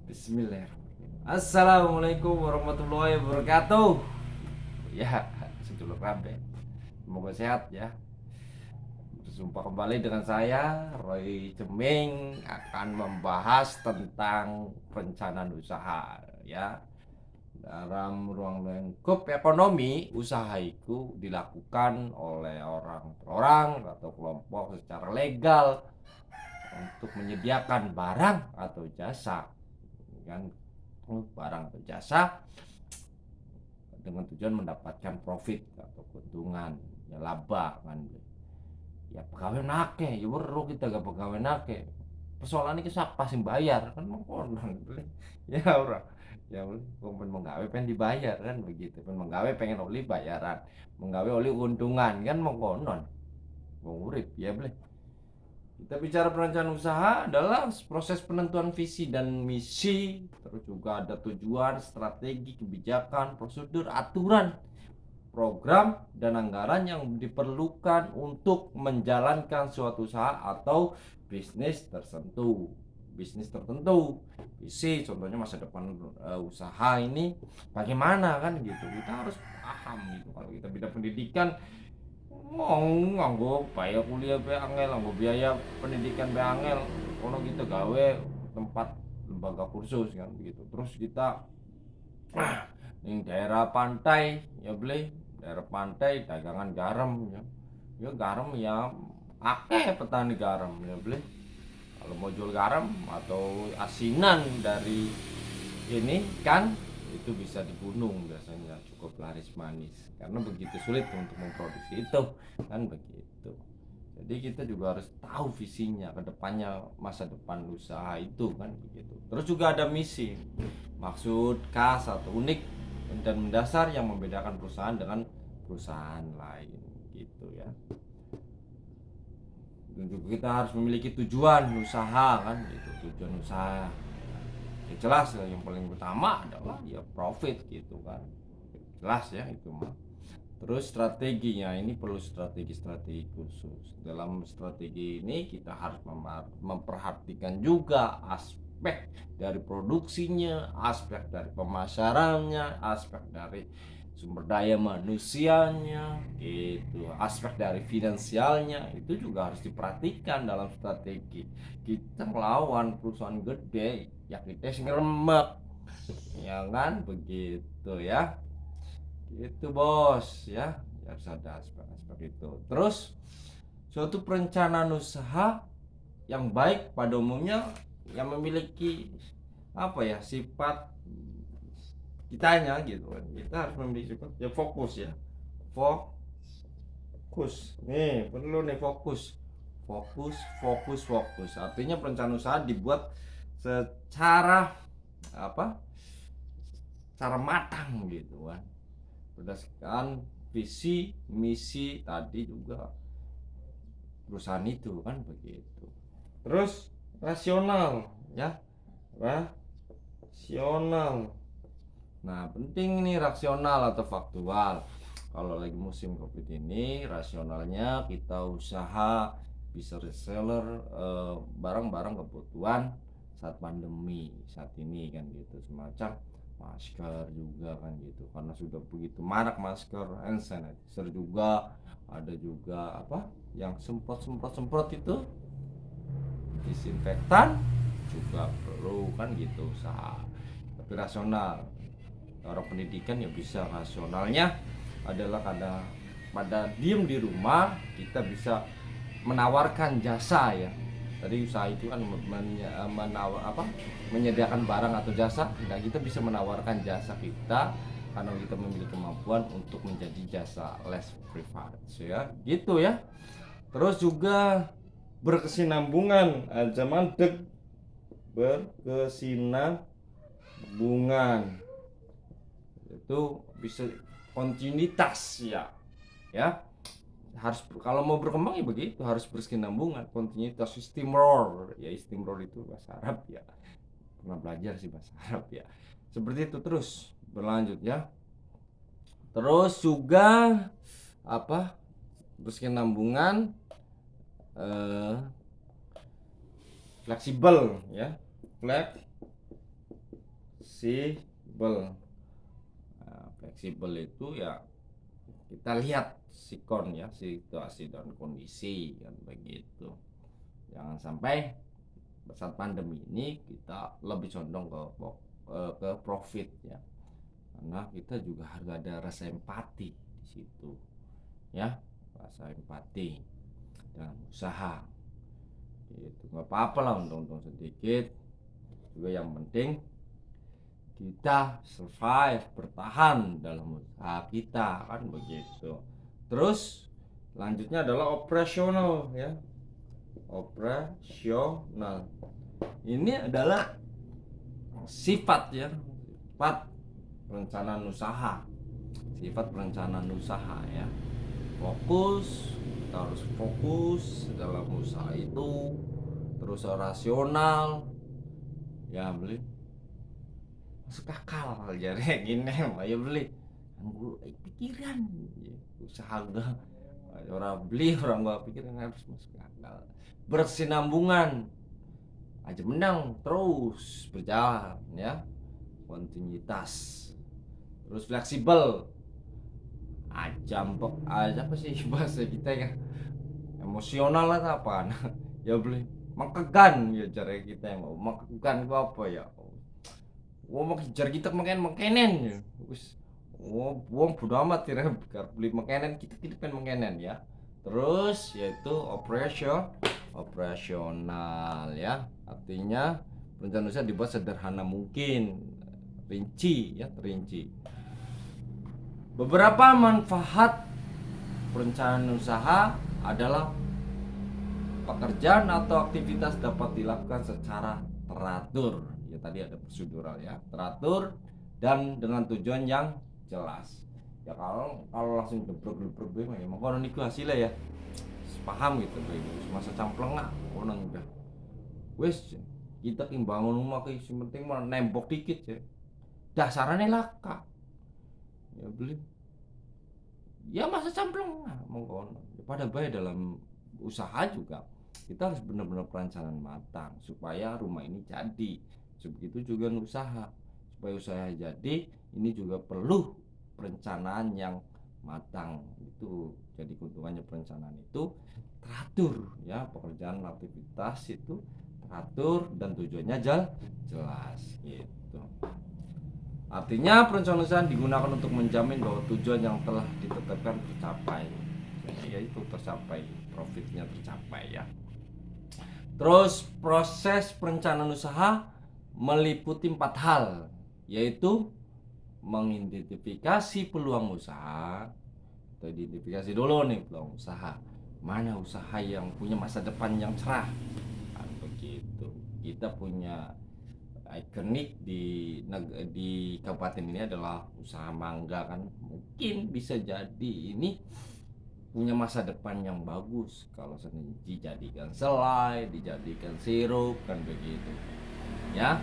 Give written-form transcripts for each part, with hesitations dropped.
Bismillahirrahmanirrahim. Assalamualaikum warahmatullahi wabarakatuh. Ya, sedulur rabe. Semoga sehat ya. Berjumpa kembali dengan saya Roy Ceming akan membahas tentang perencanaan usaha ya. Dalam ruang lingkup ekonomi, usaha itu dilakukan oleh orang per orang atau kelompok secara legal untuk menyediakan barang atau jasa kan, barang atau jasa dengan tujuan mendapatkan profit atau keuntungan ya, laba kan ya. Pegawai nake ya perlu kita gak pegawai nake, persoalan ini siapa sih bayar kan mengkonon ya orang ya pengen menggawe pengen dibayar kan begitu, pengen menggawe pengen oli bayaran, menggawe oli keuntungan kan mengkonon mau urip ya boleh. Kita bicara perencanaan usaha adalah proses penentuan visi dan misi, terus juga ada tujuan, strategi, kebijakan, prosedur, aturan, program, dan anggaran yang diperlukan untuk menjalankan suatu usaha atau bisnis tertentu. Bisnis tertentu, visi contohnya masa depan usaha ini bagaimana kan gitu. Kita harus paham gitu. Kalau kita bidang pendidikan, nganggo bayar kuliah be angel, nganggo biaya pendidikan be angel, kono kita gawe tempat lembaga kursus kan begitu. Terus kita ning daerah pantai ya beli, daerah pantai dagangan garam ya. Ya garam ya akeh petani garam ya beli. Kalau mau jual garam atau asinan dari ini kan itu bisa di gunung, biasanya cukup laris manis karena begitu sulit untuk memproduksi itu kan begitu. Jadi kita juga harus tahu visinya ke depannya, masa depan usaha itu kan begitu. Terus juga ada misi, maksud khas atau unik dan mendasar yang membedakan perusahaan dengan perusahaan lain gitu ya. Dan juga kita harus memiliki tujuan usaha kan gitu, tujuan usaha ya jelas ya, yang paling utama adalah ya profit gitu kan, jelas ya itu mah. Terus strateginya ini perlu strategi-strategi khusus. Dalam strategi ini kita harus memperhatikan juga aspek dari produksinya, aspek dari pemasarannya, aspek dari sumber daya manusianya, gitu. Aspek dari finansialnya itu juga harus diperhatikan dalam strategi. Kita melawan perusahaan gede, ya kita sih ngeremek, ya kan begitu ya. Itu bos ya, harus ada aspek-aspek itu. Terus suatu perencanaan usaha yang baik pada umumnya yang memiliki apa ya, sifat kitanya gitu kan. Kita harus memiliki sifat ya fokus ya. Fokus. Nih, perlu nih fokus. Fokus, fokus, fokus. Artinya perencanaan usaha dibuat secara apa? Cara matang gitu kan, berdasarkan visi misi tadi juga perusahaan itu kan begitu. Terus rasional ya, rasional. Nah penting ini rasional atau faktual. Kalau lagi musim covid ini rasionalnya kita usaha bisa reseller barang-barang kebutuhan saat pandemi saat ini kan gitu, semacam masker juga kan gitu, karena sudah begitu marak masker, hand sanitizer juga ada, juga apa yang semprot itu disinfektan juga perlu kan gitu usaha. Tapi rasional, orang pendidikan ya bisa rasionalnya adalah karena pada diem di rumah kita bisa menawarkan jasa ya. Tadi usaha itu kan menyediakan barang atau jasa. Nah kita bisa menawarkan jasa kita karena kita memiliki kemampuan untuk menjadi jasa less privilege ya gitu ya. Terus juga berkesinambungan, zaman berkesinambungan itu bisa kontinuitas ya, ya harus, kalau mau berkembang ya begitu, harus berkesinambungan, kontinuitas, istimror ya, istimror itu bahasa Arab ya, pernah belajar sih bahasa Arab ya, seperti itu terus berlanjut ya. Terus juga apa, berkesinambungan, fleksibel ya, fleksibel. Nah, fleksibel itu ya kita lihat sikon ya, situasi dan kondisi kan begitu. Jangan sampai saat pandemi ini kita lebih condong ke profit ya. Karena kita juga harus ada rasa empati di situ ya, rasa empati dalam usaha. Itu nggak apa-apa lah untung-untung sedikit. Juga yang penting kita survive, bertahan dalam usaha kita kan begitu. Terus lanjutnya adalah operasional ya. Operasional ini adalah sifat ya, sifat perencanaan usaha, sifat perencanaan usaha ya. Kita harus fokus dalam usaha itu, terus rasional ya, beli masuk akal jadi gini ya, beli pikiran ya, usaha gak orang beli, orang gak pikiran harus masuk akal, bersinambungan aja menang, terus berjalan ya, kontinuitas, terus fleksibel aja apa sih bahasa kita ya, emosional lah apa ya, beli mengkegan ya, cara kita yang mau mengkegan itu apa ya, mau kejar kita makanan ya wis, buang bodo amat ya, beli makanan kita pengen makanan ya. Terus yaitu operasional ya, artinya perencanaan usaha dibuat sederhana mungkin, rinci ya, terinci. Beberapa manfaat perencanaan usaha adalah pekerjaan atau aktivitas dapat dilakukan secara teratur ya, tadi ada prosedural ya, teratur dan dengan tujuan yang jelas ya. Kalau langsung jebrok-jebrok gue mah ya makanya niku hasilnya ya paham gitu gue, masa campleng lah konon udah wes, kita bangun rumah ke penting mah nembok dikit ya, dasarnya laka ya, beli ya masa campleng lah mengkono ya. Pada baik dalam usaha juga kita harus benar-benar perencanaan matang supaya rumah ini jadi. Begitu juga usaha, supaya usaha jadi ini juga perlu perencanaan yang matang. Itu jadi keuntungannya perencanaan itu teratur ya, pekerjaan aktivitas itu teratur dan tujuannya jelas gitu. Artinya perencanaan usaha digunakan untuk menjamin bahwa tujuan yang telah ditetapkan tercapai, yaitu tercapai, profitnya tercapai ya. Terus proses perencanaan usaha meliputi 4 hal, yaitu mengidentifikasi peluang usaha. Kita identifikasi dulu nih peluang usaha, mana usaha yang punya masa depan yang cerah kan begitu. Kita punya ikonik di kabupaten ini adalah usaha mangga kan, mungkin bisa jadi ini punya masa depan yang bagus kalau dijadikan selai, dijadikan sirup kan begitu ya,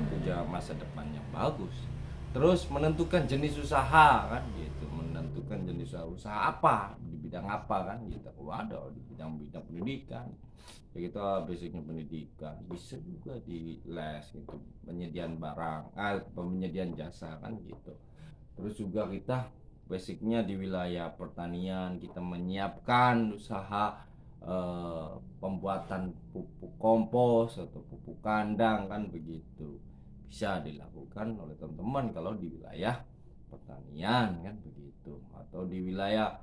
punya masa depan yang bagus. Terus menentukan jenis usaha kan gitu, menentukan jenis usaha apa, di bidang apa kan gitu. Ada di bidang pendidikan ya, kita basicnya pendidikan, bisa juga di les gitu, penyediaan barang, penyediaan jasa kan gitu. Terus juga kita basicnya di wilayah pertanian, kita menyiapkan usaha pembuatan pupuk kompos atau pupuk kandang kan begitu, bisa dilakukan oleh teman-teman kalau di wilayah pertanian kan begitu, atau di wilayah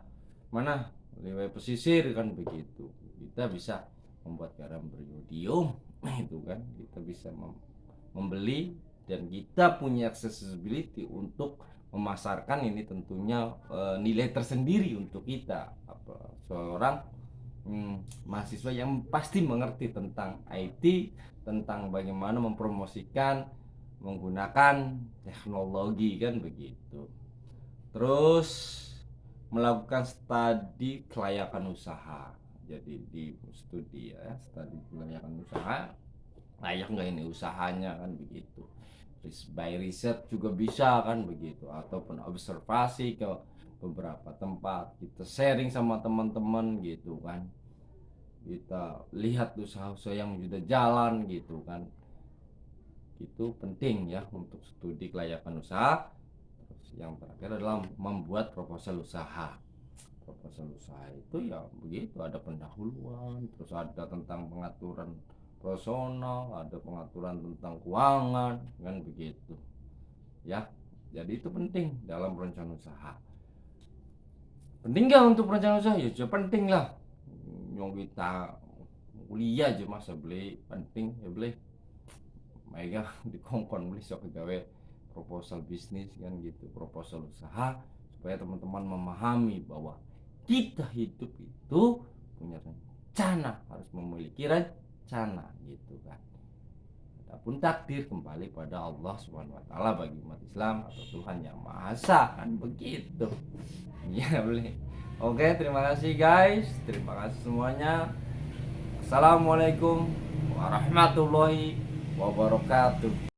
mana, wilayah pesisir kan begitu, kita bisa membuat garam beriodium itu kan, kita bisa membeli dan kita punya accessibility untuk memasarkan ini, tentunya nilai tersendiri untuk kita seorang mahasiswa yang pasti mengerti tentang IT, tentang bagaimana mempromosikan menggunakan teknologi kan begitu. Terus melakukan studi kelayakan usaha, jadi di studi ya, studi kelayakan usaha, layak nggak ini usahanya kan begitu. By riset juga bisa kan begitu, ataupun observasi ke beberapa tempat, kita sharing sama teman-teman gitu kan, kita lihat usaha-usaha yang sudah jalan gitu kan, itu penting ya untuk studi kelayakan usaha. Terus yang terakhir adalah membuat proposal usaha. Proposal usaha itu ya begitu, ada pendahuluan, terus ada tentang pengaturan personal, ada pengaturan tentang keuangan, kan begitu ya. Jadi itu penting dalam perencanaan usaha. Penting nggak untuk perencanaan usaha? Ya penting lah. Yang kita kuliah aja masa beli penting ya beli mereka dikongkon beli sok gawe proposal bisnis kan gitu, proposal usaha, supaya teman-teman memahami bahwa kita hidup itu punya rencana, harus memiliki rencana gitu kan. Adapun takdir kembali pada Allah Subhanahu wa taala bagi umat Islam atau Tuhan yang Maha Esa kan begitu. Iya boleh. Oke, terima kasih guys. Terima kasih semuanya. Assalamualaikum warahmatullahi wabarakatuh.